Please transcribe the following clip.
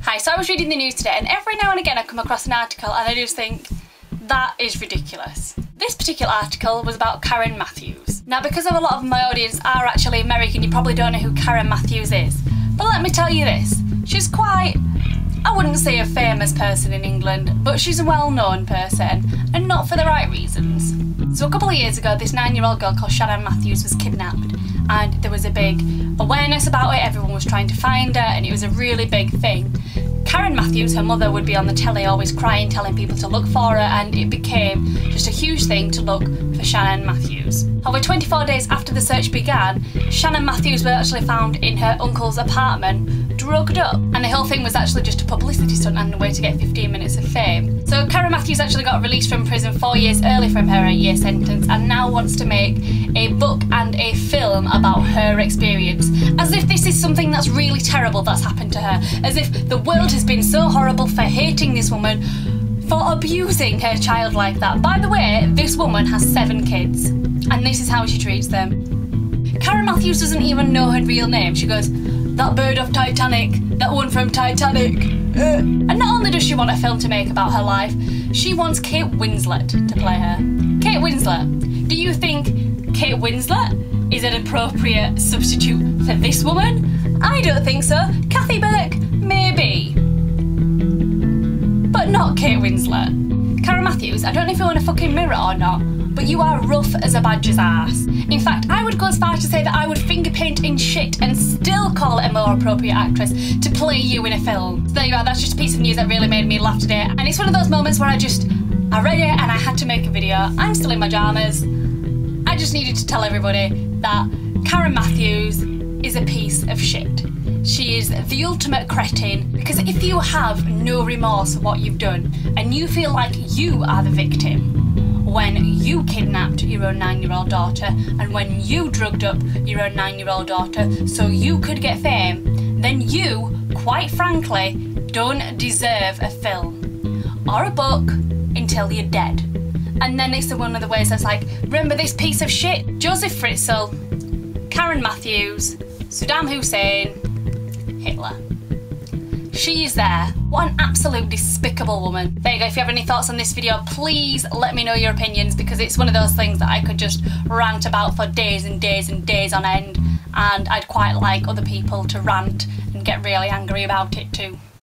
Hi, so I was reading the news today and every now and again I come across an article and I just think, that is ridiculous. This particular article was about Karen Matthews. Now, because of a lot of my audience are actually American, you probably don't know who Karen Matthews is. But let me tell you this, she's quite, I wouldn't say a famous person in England, but she's a well-known person, and not for the right reasons. So a couple of years ago, this 9-year-old girl called Shannon Matthews was kidnapped, and there was a big awareness about it, everyone was trying to find her, and it was a really big thing. Karen Matthews, her mother, would be on the telly always crying, telling people to look for her, and it became just a huge thing to look for Shannon Matthews. However, 24 days after the search began, Shannon Matthews was actually found in her uncle's apartment, drugged up. And the whole thing was actually just a publicity stunt and a way to get 15 minutes of fame. So Karen Matthews actually got released from prison 4 years early from her 8-year sentence and now wants to make a book and a film about her experience. As if this is something that's really terrible that's happened to her. As if the world has been so horrible for hating this woman, for abusing her child like that. By the way, this woman has 7 kids, and this is how she treats them. Karen Matthews doesn't even know her real name. She goes, "That bird off Titanic, that one from Titanic." And not only does she want a film to make about her life, she wants Kate Winslet to play her. Kate Winslet. Do you think Kate Winslet is an appropriate substitute for this woman? I don't think so. Kathy Burke, maybe. But not Kate Winslet. Karen Matthews, I don't know if you're in a fucking mirror or not, but you are rough as a badger's ass. In fact, I would go as far as to say that I would finger paint in shit and still call it a more appropriate actress to play you in a film. So there you are, that's just a piece of news that really made me laugh today. And it's one of those moments where I read it and I had to make a video. I'm still in my pyjamas. I just needed to tell everybody that Karen Matthews is a piece of shit. She is the ultimate cretin, because if you have no remorse for what you've done and you feel like you are the victim when you kidnapped your own 9-year-old daughter and when you drugged up your own 9-year-old daughter so you could get fame, then you, quite frankly, don't deserve a film or a book until you're dead. And then it's one of the ways that's like, remember this piece of shit? Joseph Fritzl, Karen Matthews, Saddam Hussein, Hitler. She is there. What an absolute despicable woman. There you go, if you have any thoughts on this video, please let me know your opinions, because it's one of those things that I could just rant about for days and days and days on end, and I'd quite like other people to rant and get really angry about it too.